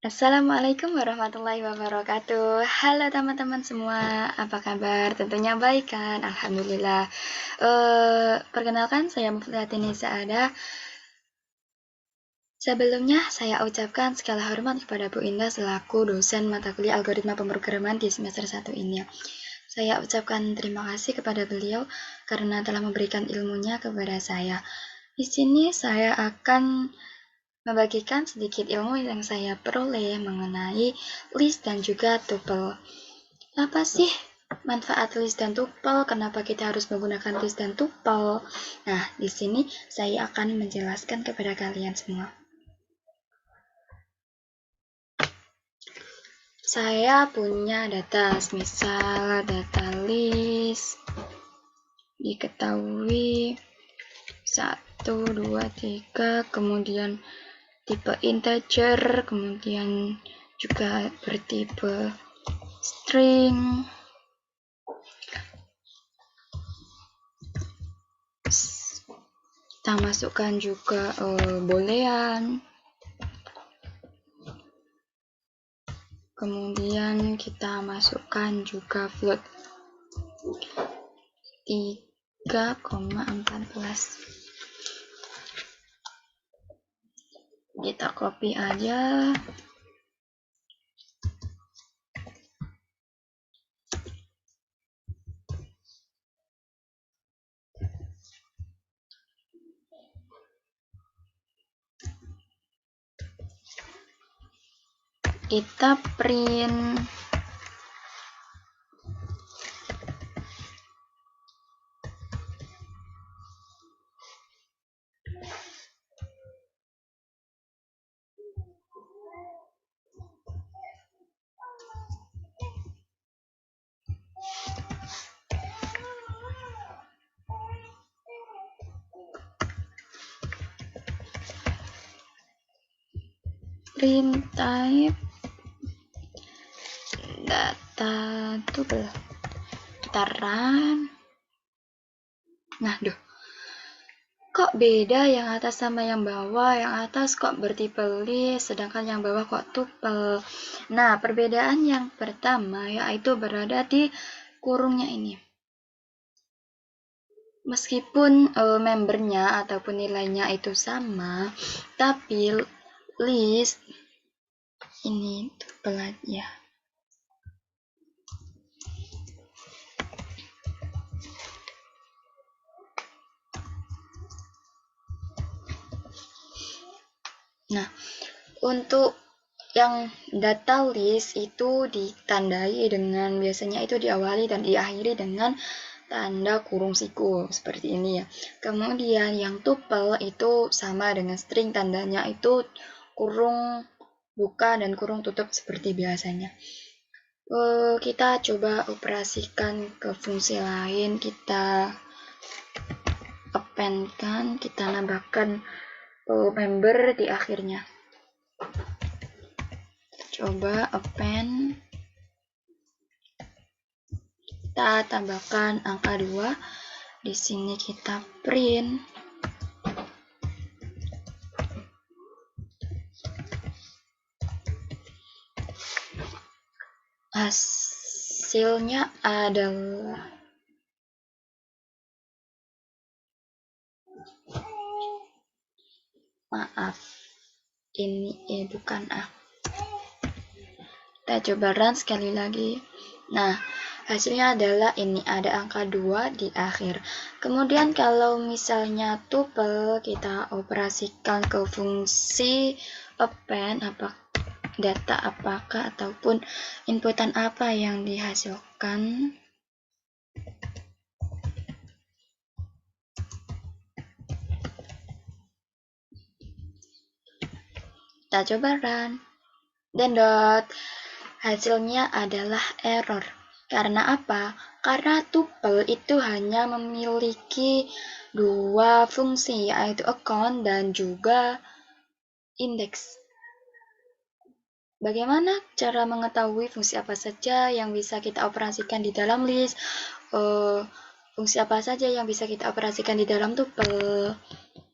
Assalamualaikum warahmatullahi wabarakatuh. Halo teman-teman semua, apa kabar? Tentunya baik kan? Alhamdulillah. Perkenalkan saya Muflatini Saada. Sebelumnya saya ucapkan segala hormat kepada Bu Indah selaku dosen mata kuliah algoritma pemrograman di semester 1 ini. Saya ucapkan terima kasih kepada beliau karena telah memberikan ilmunya kepada saya. Di sini saya akan membagikan sedikit ilmu yang saya peroleh mengenai list dan juga tuple. Apa sih manfaat list dan tuple? Kenapa kita harus menggunakan list dan tuple? Nah, di sini saya akan menjelaskan kepada kalian semua. Saya punya data, misal data list diketahui 1, 2, 3, kemudian tipe integer, kemudian juga bertipe string. Kita masukkan juga boolean. Kemudian kita masukkan juga float 3,14. Kita copy aja. Kita print. Print type data tuple. Kita run. Nah, kok beda yang atas sama yang bawah? Yang atas kok bertipe list, sedangkan yang bawah kok tuple. Nah, perbedaan yang pertama yaitu berada di kurungnya ini. Meskipun membernya ataupun nilainya itu sama, tapi list ini tuple ya. Nah, untuk yang data list itu ditandai dengan biasanya itu diawali dan diakhiri dengan tanda kurung siku seperti ini ya. Kemudian yang tuple itu sama dengan string, tandanya itu kurung buka dan kurung tutup seperti biasanya. Kita coba operasikan ke fungsi lain, kita append-kan, kita nambahkan member di akhirnya. Coba append, kita tambahkan angka 2. Di sini kita print. Hasilnya adalah maaf, ini bukan A. Kita coba run sekali lagi. Nah, hasilnya adalah ini, ada angka 2 di akhir. Kemudian kalau misalnya tuple, kita operasikan ke fungsi append, data apakah ataupun inputan apa yang dihasilkan. Kita coba run. Dan hasilnya adalah error. Karena apa? Karena tuple itu hanya memiliki 2 fungsi, yaitu account dan juga index. Bagaimana cara mengetahui fungsi apa saja yang bisa kita operasikan di dalam list? Fungsi apa saja yang bisa kita operasikan di dalam tuple?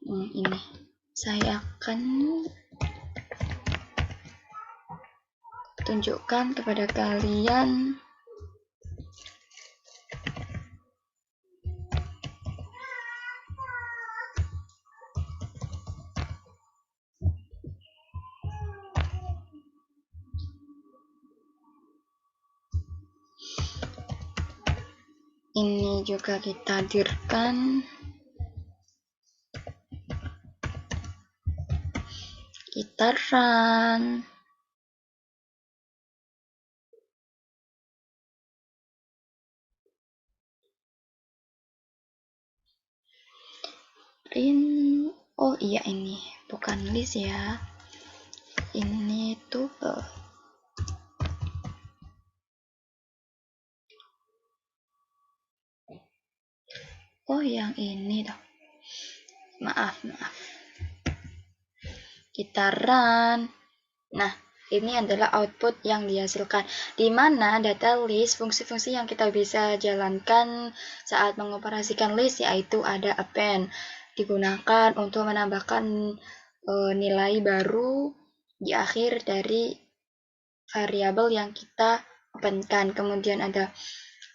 Ini saya akan tunjukkan kepada kalian ini juga kita dirkan, kita run. Oh iya, ini bukan list ya, ini tuple. Oh yang ini dong, maaf, kita run. Nah, ini adalah output yang dihasilkan, di mana data list, fungsi-fungsi yang kita bisa jalankan saat mengoperasikan list yaitu ada append, digunakan untuk menambahkan nilai baru di akhir dari variabel yang kita appendkan. Kemudian ada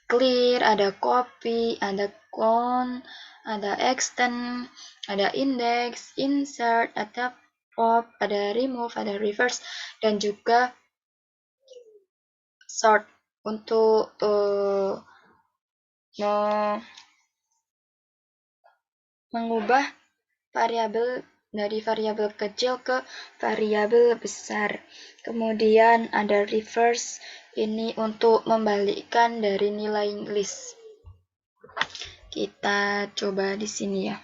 clear, ada copy, ada count, ada extend, ada index, insert, ada pop, ada remove, ada reverse, dan juga sort untuk mengubah variabel dari variabel kecil ke variabel besar. Kemudian ada reverse, ini untuk membalikkan dari nilai list. Kita coba di sini ya.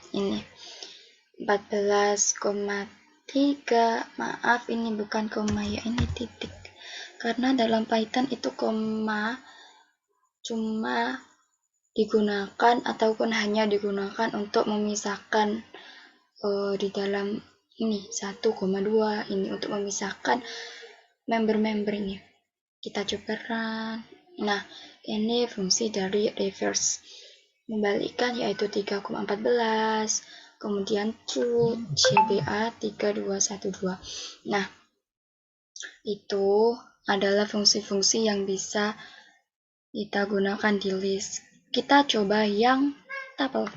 Ini 14,3, maaf ini bukan koma ya, ini titik, karena dalam Python itu koma cuma digunakan ataupun hanya digunakan untuk memisahkan di dalam ini 1,2, ini untuk memisahkan member-member ini. Kita coba run. Nah, ini fungsi dari reverse, membalikkan yaitu 3,14, kemudian true CBA 3212. Nah, itu adalah fungsi-fungsi yang bisa kita gunakan di list. Kita coba yang tuple.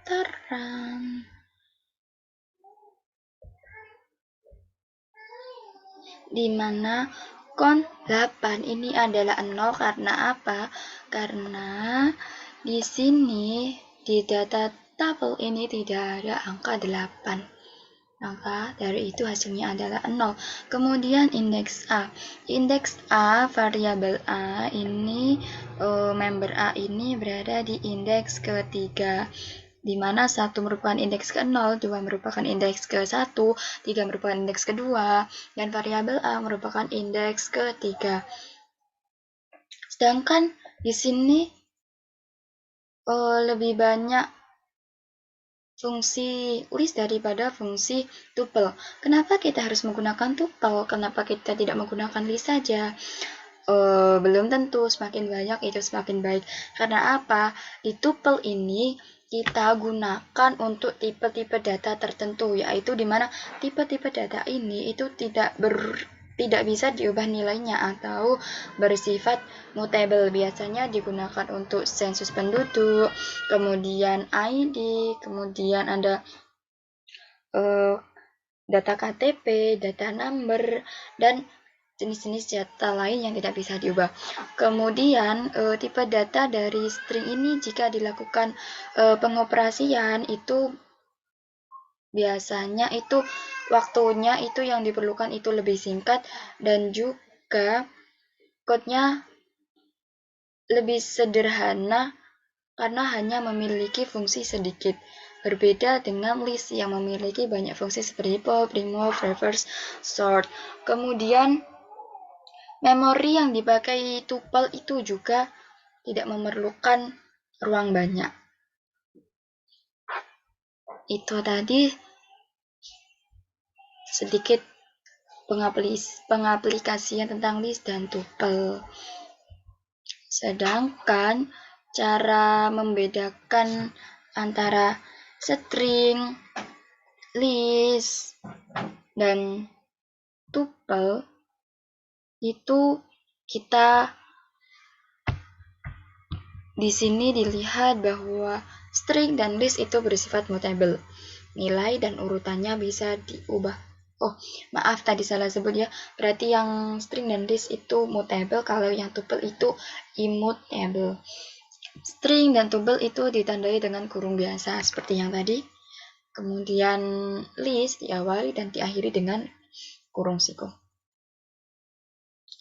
Taran. Dimana kon 8 ini adalah 0 karena apa? Karena di sini di data tuple ini tidak ada angka 8. Maka dari itu hasilnya adalah 0. Kemudian indeks A. Indeks A, variabel A ini, member A ini berada di indeks ketiga. di mana 1 merupakan indeks ke-0, 2 merupakan indeks ke-1, 3 merupakan indeks ke-2, dan variabel A merupakan indeks ke-3. Sedangkan di sini lebih banyak fungsi list daripada fungsi tuple. Kenapa kita harus menggunakan tuple? Kenapa kita tidak menggunakan list saja? Belum tentu, semakin banyak itu semakin baik. Karena apa? Di tuple ini kita gunakan untuk tipe-tipe data tertentu, yaitu di mana tipe-tipe data ini itu tidak bisa diubah nilainya atau bersifat mutable. Biasanya digunakan untuk sensus penduduk, kemudian ID, kemudian ada data KTP, data number, dan jenis-jenis data lain yang tidak bisa diubah. Kemudian tipe data dari string ini jika dilakukan pengoperasian itu biasanya itu waktunya itu yang diperlukan itu lebih singkat dan juga code-nya lebih sederhana karena hanya memiliki fungsi sedikit. Berbeda dengan list yang memiliki banyak fungsi seperti pop, remove, reverse, sort. Kemudian memori yang dipakai tuple itu juga tidak memerlukan ruang banyak. Itu tadi sedikit pengaplikasian tentang list dan tuple. Sedangkan cara membedakan antara string, list, dan tuple itu kita di sini dilihat bahwa string dan list itu bersifat mutable. Nilai dan urutannya bisa diubah. Oh, maaf tadi salah sebut ya. Berarti yang string dan list itu mutable, kalau yang tuple itu immutable. String dan tuple itu ditandai dengan kurung biasa seperti yang tadi. Kemudian list diawali dan diakhiri dengan kurung siku.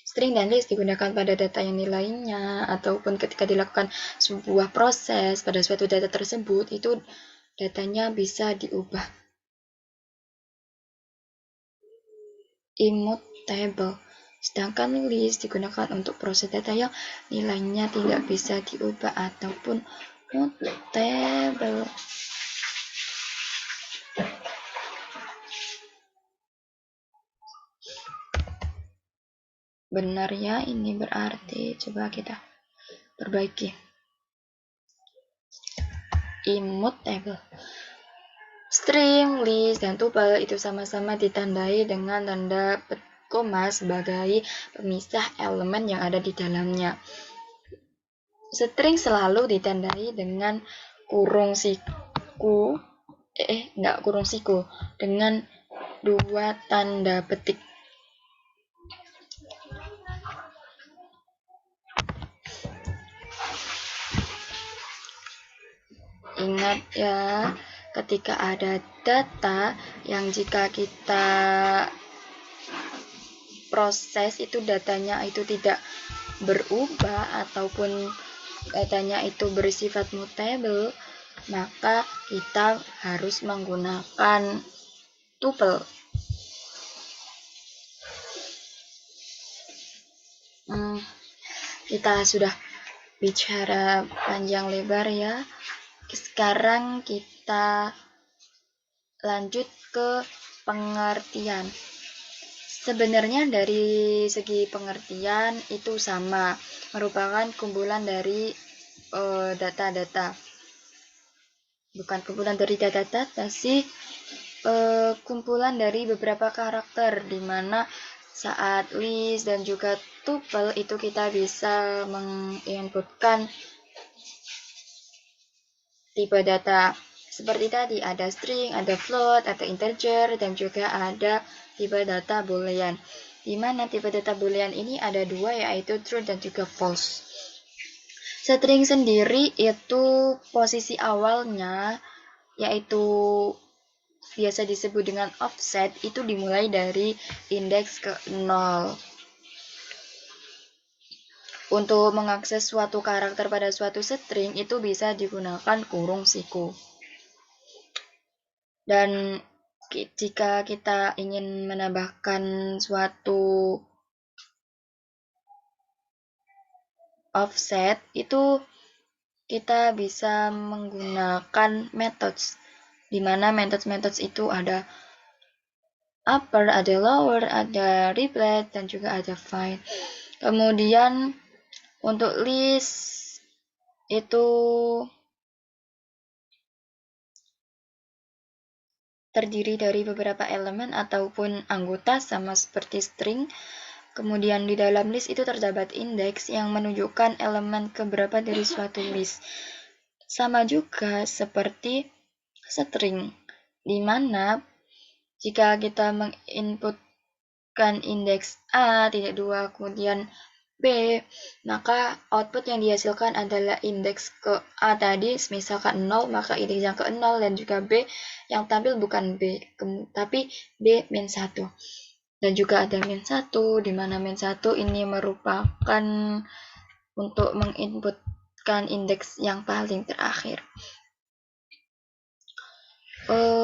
String dan list digunakan pada data yang nilainya ataupun ketika dilakukan sebuah proses pada suatu data tersebut, itu datanya bisa diubah. Immutable. Sedangkan list digunakan untuk proses data yang nilainya tidak bisa diubah ataupun mutable. Benar ya, ini berarti coba kita perbaiki. Immutable. String, list, dan tuple itu sama-sama ditandai dengan tanda koma sebagai pemisah elemen yang ada di dalamnya. String selalu ditandai dengan kurung siku, dengan 2 tanda petik. Ingat ya, ketika ada data yang jika kita proses itu datanya itu tidak berubah ataupun datanya itu bersifat mutable, maka kita harus menggunakan tuple. Kita sudah bicara panjang lebar ya. Sekarang kita lanjut ke pengertian. Sebenarnya dari segi pengertian itu sama, merupakan kumpulan dari data-data. Bukan kumpulan dari data-data sih, kumpulan dari beberapa karakter, di mana saat list dan juga tuple itu kita bisa menginputkan tipe data seperti tadi, ada string, ada float, ada integer, dan juga ada tipe data boolean. Di mana tipe data boolean ini ada 2, yaitu true dan juga false. String sendiri itu posisi awalnya, yaitu biasa disebut dengan offset, itu dimulai dari indeks ke-0. Untuk mengakses suatu karakter pada suatu string itu bisa digunakan kurung siku. Dan jika kita ingin menambahkan suatu offset, itu kita bisa menggunakan methods, di mana methods itu ada upper, ada lower, ada replace, dan juga ada find. Kemudian untuk list itu terdiri dari beberapa elemen ataupun anggota sama seperti string. Kemudian di dalam list itu terdapat indeks yang menunjukkan elemen keberapa dari suatu list. Sama juga seperti string, di mana jika kita menginputkan indeks A, tidak 2, kemudian B, maka output yang dihasilkan adalah indeks ke A tadi, misalkan 0, maka indeks yang ke 0, dan juga B yang tampil bukan B, tapi B min 1. Dan juga ada min 1, di mana min 1 ini merupakan untuk menginputkan indeks yang paling terakhir.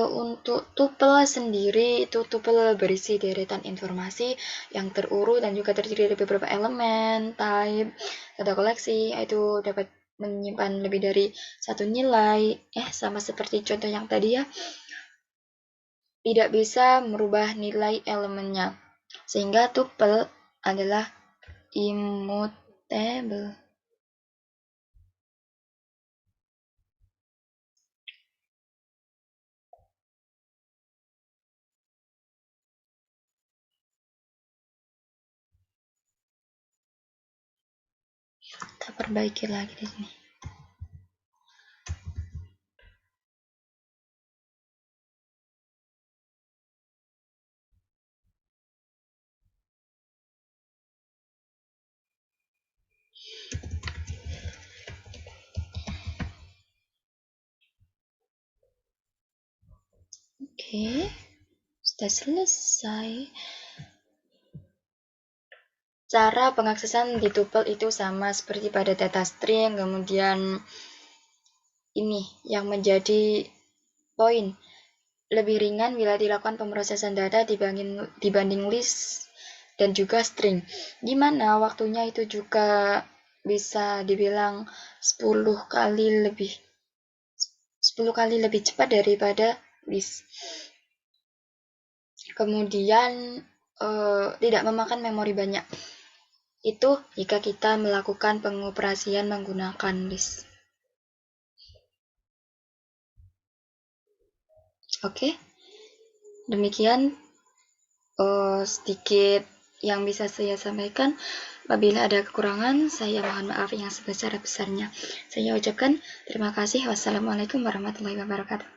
Untuk tuple sendiri, itu tuple berisi deretan informasi yang terurut dan juga terdiri dari beberapa elemen, type, data koleksi, itu dapat menyimpan lebih dari satu nilai, sama seperti contoh yang tadi ya, tidak bisa merubah nilai elemennya, sehingga tuple adalah immutable. Kita perbaiki lagi di sini. Oke, sudah selesai. Cara pengaksesan di tuple itu sama seperti pada data string, kemudian ini yang menjadi poin. Lebih ringan bila dilakukan pemrosesan data dibanding list dan juga string. Gimana waktunya itu juga bisa dibilang 10 kali lebih cepat daripada list. Kemudian tidak memakan memori banyak. Itu jika kita melakukan pengoperasian menggunakan list. Oke, demikian sedikit yang bisa saya sampaikan. Apabila ada kekurangan, saya mohon maaf yang sebesar-besarnya. Saya ucapkan terima kasih. Wassalamualaikum warahmatullahi wabarakatuh.